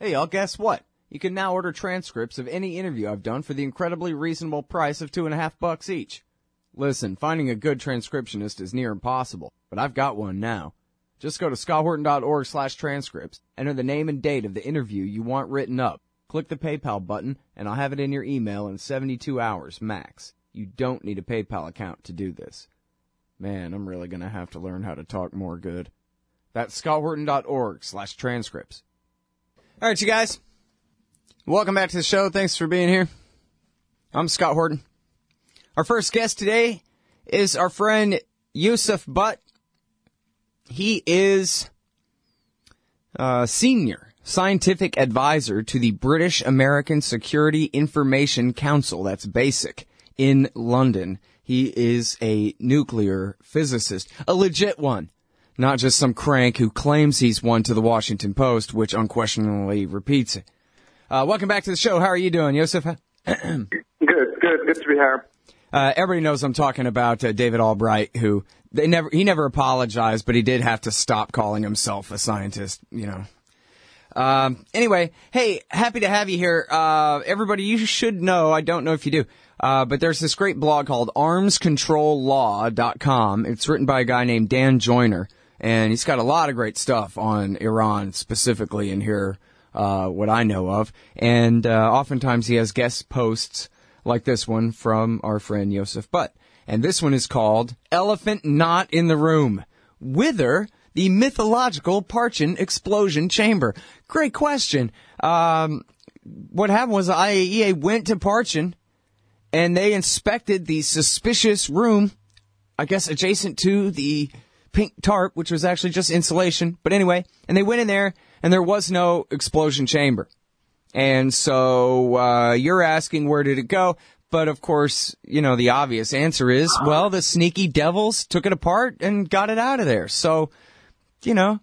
Hey, y'all, guess what? You can now order transcripts of any interview I've done for the incredibly reasonable price of $2.50 each. Listen, finding a good transcriptionist is near impossible, but I've got one now. Just go to scotthorton.org/transcripts, enter the name and date of the interview you want written up, click the PayPal button, and I'll have it in your email in 72 hours max. You don't need a PayPal account to do this. Man, I'm really going to have to learn how to talk more good. That's scotthorton.org/transcripts. All right, you guys. Welcome back to the show. Thanks for being here. I'm Scott Horton. Our first guest today is our friend Yousaf Butt. He is a senior scientific advisor to the British American Security Information Council, that's BASIC, in London. He is a nuclear physicist, a legit one, not just some crank who claims he's one to the Washington Post, which unquestionably repeats it. Welcome back to the show. How are you doing, Yousaf? Good to be here. Everybody knows I'm talking about David Albright, who he never apologized, but he did have to stop calling himself a scientist, you know. Anyway, hey, happy to have you here. Everybody, you should know, I don't know if you do, but there's this great blog called armscontrollaw.com. It's written by a guy named Dan Joyner, and he's got a lot of great stuff on Iran specifically in here, what I know of. And oftentimes he has guest posts like this one from our friend Yousaf Butt. And this one is called Elephant Not in the Room. Whither the mythological Parchin explosion chamber? Great question. What happened was the IAEA went to Parchin and they inspected the suspicious room, I guess adjacent to the pink tarp, which was actually just insulation. But anyway, and they went in there and there was no explosion chamber. And so you're asking, where did it go? But, of course, you know, the obvious answer is, well, the sneaky devils took it apart and got it out of there. So, you know,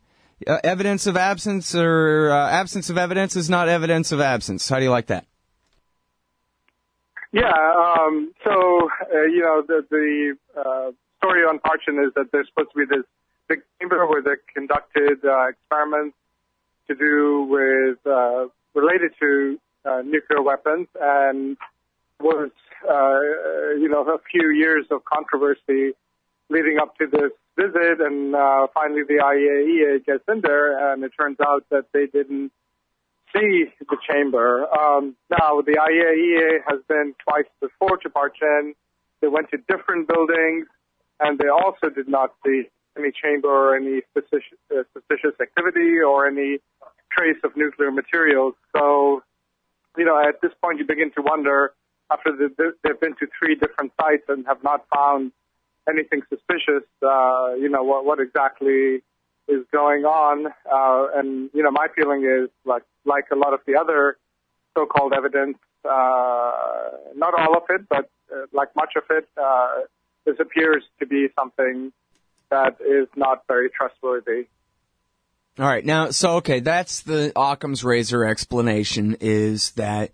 evidence of absence or absence of evidence is not evidence of absence. How do you like that? Yeah, you know, the story on Parchin is that there's supposed to be this big chamber where they conducted experiments to do with, related to nuclear weapons, and was, you know, a few years of controversy leading up to this visit, and finally the IAEA gets in there, and it turns out that they didn't see the chamber. Now, the IAEA has been twice before to Parchin. They went to different buildings, and they also did not see any chamber or any suspicious activity or any trace of nuclear materials. So, you know, at this point you begin to wonder, after they've been to 3 different sites and have not found anything suspicious, you know, what exactly is going on. And, you know, my feeling is, like a lot of the other so-called evidence, not all of it, but like much of it, this appears to be something that is not very trustworthy. All right. Now, so, okay, that's the Occam's razor explanation, is that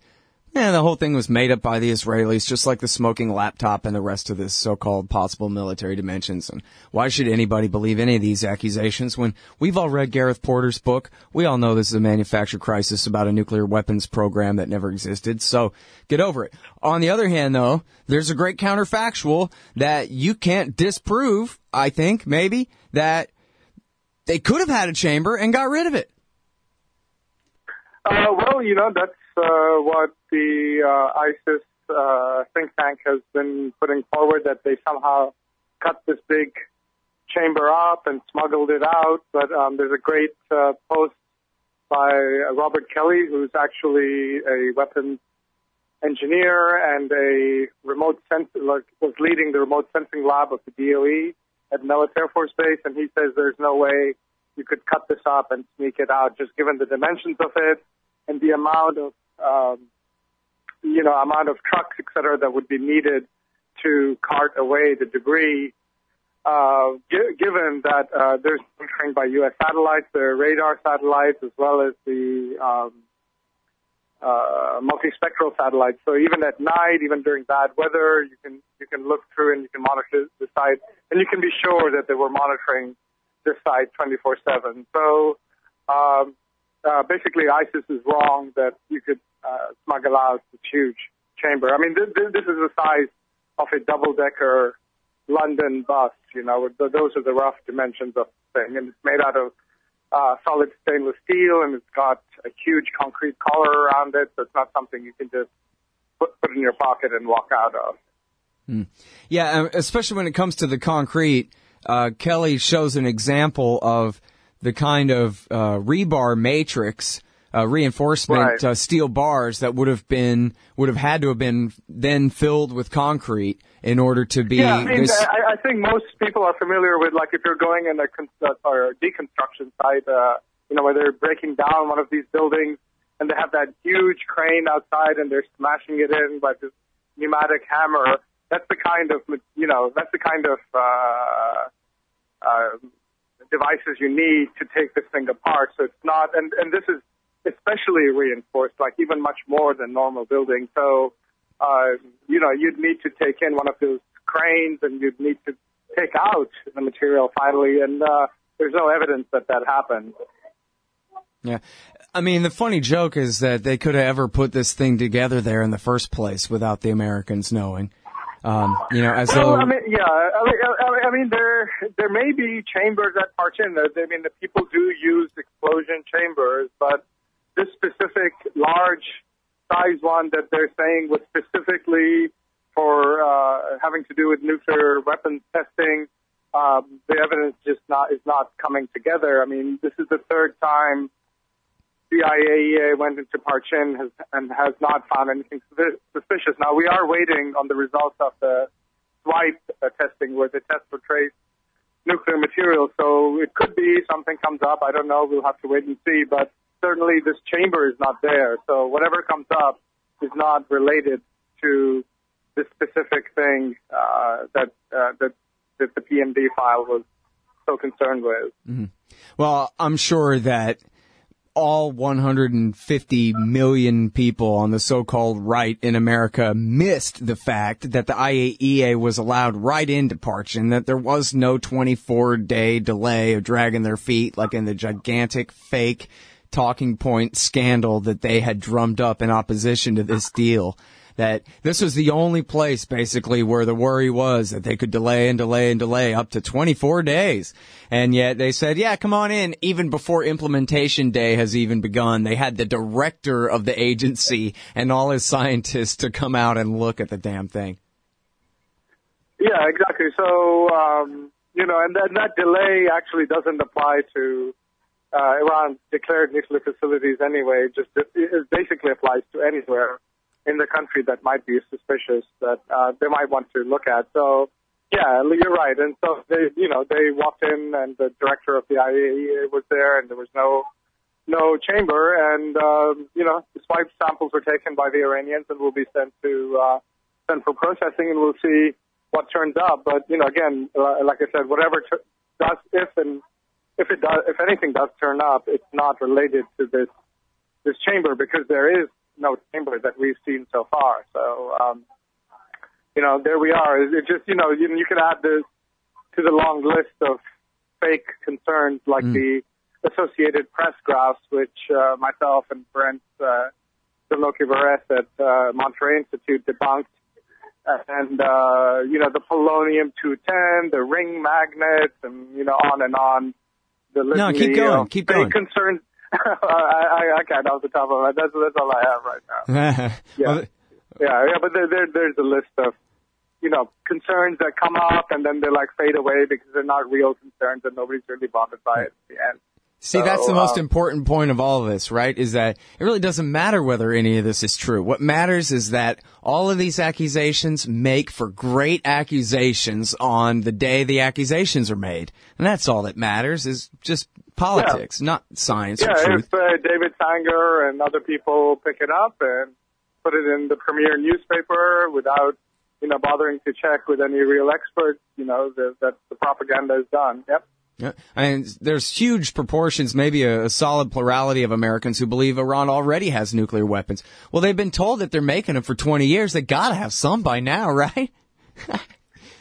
the whole thing was made up by the Israelis, just like the smoking laptop and the rest of this so-called possible military dimensions. And why should anybody believe any of these accusations when we've all read Gareth Porter's book? We all know this is a manufactured crisis about a nuclear weapons program that never existed. So get over it. On the other hand, though, there's a great counterfactual that you can't disprove, I think, maybe, that they could have had a chamber and got rid of it. Well, you know, that's what the ISIS think tank has been putting forward, that they somehow cut this big chamber up and smuggled it out. But there's a great post by Robert Kelly, who's actually a weapons engineer and was leading the remote sensing lab of the DOE at Nellis Air Force Base, and he says there's no way you could cut this up and sneak it out, just given the dimensions of it and the amount of trucks, et cetera, that would be needed to cart away the debris. Given that there's monitoring by U.S. satellites, there are radar satellites, as well as the multispectral satellites. So even at night, even during bad weather, you can look through and you can monitor the site, and you can be sure that they were monitoring this site 24/7. So basically ISIS is wrong that you could smuggle out this huge chamber. I mean, this is the size of a double-decker London bus. You know, those are the rough dimensions of the thing, and it's made out of solid stainless steel, and it's got a huge concrete collar around it, so it's not something you can just put in your pocket and walk out of. Yeah, especially when it comes to the concrete. Kelly shows an example of the kind of rebar matrix reinforcement steel bars that would have had to have been then filled with concrete in order to be. Yeah, I mean, I think most people are familiar with, like, if you're going in a deconstruction site, you know, where they're breaking down one of these buildings and they have that huge crane outside and they're smashing it in by this pneumatic hammer. That's the kind of, you know, devices you need to take this thing apart. So it's not, and this is especially reinforced, like even much more than normal buildings. So, you know, you'd need to take in one of those cranes and you'd need to take out the material finally, and there's no evidence that happened. Yeah. I mean, the funny joke is that they could have ever put this thing together there in the first place without the Americans knowing. You know, as though. I mean, yeah. I mean, there may be chambers at Parchin. I mean, the people do use explosion chambers, but this specific large size one that they're saying was specifically for having to do with nuclear weapons testing, the evidence is not coming together. I mean, this is the third time the IAEA went into Parchin and has not found anything suspicious. Now, we are waiting on the results of the swipe testing where they test for trace nuclear material. So it could be something comes up. I don't know. We'll have to wait and see. But certainly this chamber is not there. So whatever comes up is not related to this specific thing that the PMD file was so concerned with. Mm-hmm. Well, I'm sure that all 150 million people on the so-called right in America missed the fact that the IAEA was allowed right into Parchin, that there was no 24-day delay of dragging their feet like in the gigantic fake talking point scandal that they had drummed up in opposition to this deal. That this was the only place, basically, where the worry was that they could delay and delay and delay up to 24 days. And yet they said, yeah, come on in, even before implementation day has even begun. They had the director of the agency and all his scientists to come out and look at the damn thing. Yeah, exactly. So, you know, and that delay actually doesn't apply to Iran's declared nuclear facilities anyway. Just it basically applies to anywhere in the country that might be suspicious that they might want to look at. So, yeah, you're right. And so they walked in, and the director of the IAEA was there, and there was no chamber. And you know, the swipe samples were taken by the Iranians and will be sent for processing, and we'll see what turns up. But you know, again, like I said, whatever if anything does turn up, it's not related to this chamber, because there is no chamber that we've seen so far. So, you know, there we are. It just, you know, you can add this to the long list of fake concerns like the Associated Press graphs, which myself and Brent Deloki-Vares at Monterey Institute debunked. And, you know, the polonium-210, the ring magnets, and, you know, on and on. No, keep going. Keep going. Concerns. I can't off the top of my head. That's all I have right now. Yeah, but there's a list of, you know, concerns that come up and then they like fade away because they're not real concerns and nobody's really bothered by it at the end. See, that's the most important point of all of this, right? Is that it really doesn't matter whether any of this is true. What matters is that all of these accusations make for great accusations on the day the accusations are made. And that's all that matters, is just politics, not science or truth. If David Sanger and other people pick it up and put it in the premier newspaper without, you know, bothering to check with any real experts, you know, that the propaganda is done. Yep. Yeah. And there's huge proportions, maybe a solid plurality of Americans who believe Iran already has nuclear weapons. Well, they've been told that they're making them for 20 years. They got to have some by now, right?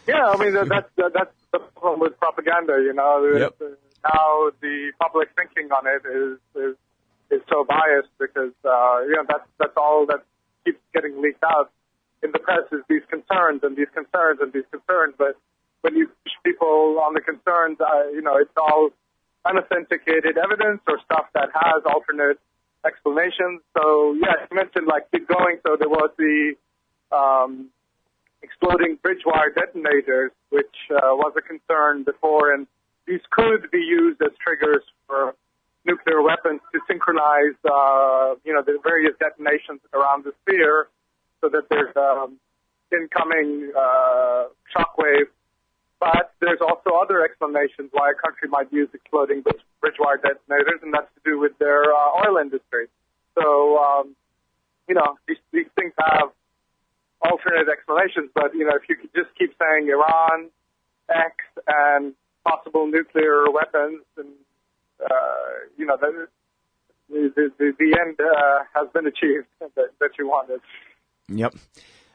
Yeah, I mean, that's the problem with propaganda, you know. Yep. Now the public thinking on it is is so biased because, that's all that keeps getting leaked out in the press is these concerns and these concerns and these concerns. But when you push people on the concerns, it's all unauthenticated evidence or stuff that has alternate explanations. So, yeah, you mentioned, keep going. So there was the exploding bridge wire detonators, which was a concern before, and these could be used as triggers for nuclear weapons to synchronize, the various detonations around the sphere so that there's incoming shockwave. But there's also other explanations why a country might use exploding bridge wire detonators, and that's to do with their oil industry. So, these things have alternate explanations, but, if you could just keep saying Iran, X, and possible nuclear weapons, and, the end has been achieved that you wanted. Yep.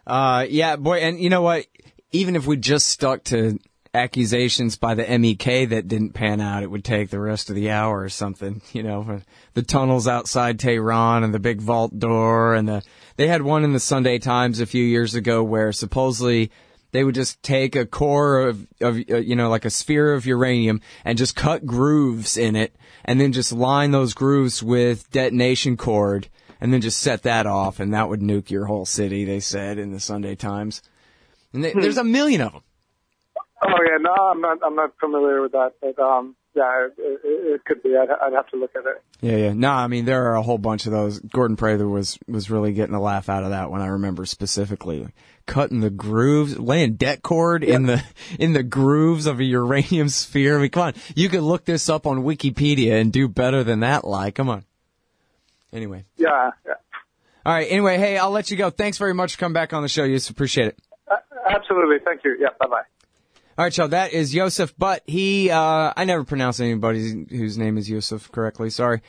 Yeah, boy, and you know what? Even if we just stuck to accusations by the MEK that didn't pan out, it would take the rest of the hour or something, the tunnels outside Tehran and the big vault door, and they had one in the Sunday Times a few years ago where supposedly they would just take a core of like a sphere of uranium and just cut grooves in it and then just line those grooves with detonation cord and then just set that off, and that would nuke your whole city, they said in the Sunday Times. And there's a million of them. Oh yeah, no, I'm not familiar with that, but it could be. I'd have to look at it. Yeah. No, I mean there are a whole bunch of those. Gordon Prather was really getting a laugh out of that one. I remember specifically cutting the grooves, laying det cord in the grooves of a uranium sphere. I mean, come on, you could look this up on Wikipedia and do better than that. Come on. Anyway. Yeah. All right. Anyway, hey, I'll let you go. Thanks very much for coming back on the show. Yousaf, appreciate it. Absolutely. Thank you. Yeah. Bye-bye. All right, y'all. That is Yousaf Butt. I never pronounce anybody whose name is Yousaf correctly. Sorry.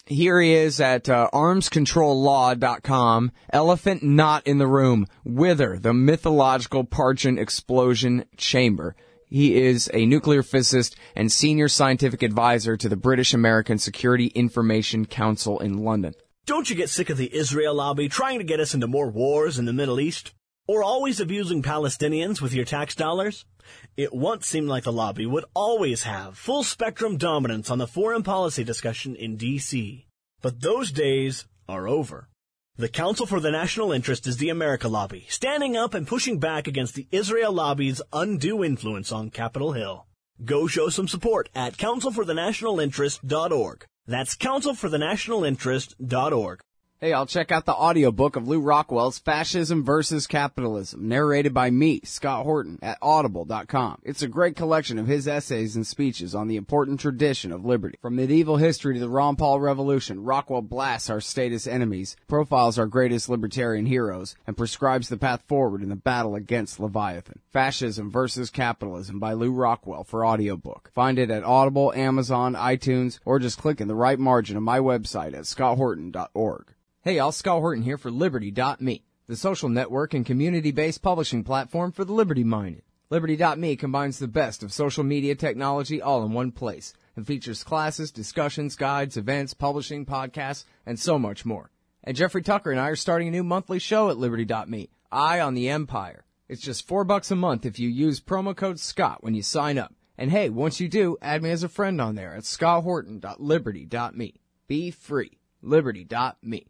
Here he is at armscontrollaw.com. Elephant not in the room. Wither, the mythological Parchin explosion chamber. He is a nuclear physicist and senior scientific advisor to the British American Security Information Council in London. Don't you get sick of the Israel lobby trying to get us into more wars in the Middle East? Or always abusing Palestinians with your tax dollars? It once seemed like the lobby would always have full-spectrum dominance on the foreign policy discussion in D.C. But those days are over. The Council for the National Interest is the America lobby, standing up and pushing back against the Israel lobby's undue influence on Capitol Hill. Go show some support at councilforthenationalinterest.org. That's councilforthenationalinterest.org. Hey, I'll check out the audiobook of Lew Rockwell's Fascism versus Capitalism, narrated by me, Scott Horton, at audible.com. It's a great collection of his essays and speeches on the important tradition of liberty. From medieval history to the Ron Paul Revolution, Rockwell blasts our statist enemies, profiles our greatest libertarian heroes, and prescribes the path forward in the battle against Leviathan. Fascism versus Capitalism by Lew Rockwell for audiobook. Find it at Audible, Amazon, iTunes, or just click in the right margin of my website at scotthorton.org. Hey, y'all, Scott Horton here for Liberty.me, the social network and community-based publishing platform for the liberty-minded. Liberty.me combines the best of social media technology all in one place and features classes, discussions, guides, events, publishing, podcasts, and so much more. And Jeffrey Tucker and I are starting a new monthly show at Liberty.me, Eye on the Empire. It's just $4 a month if you use promo code SCOTT when you sign up. And hey, once you do, add me as a friend on there at scotthorton.liberty.me. Be free. Liberty.me.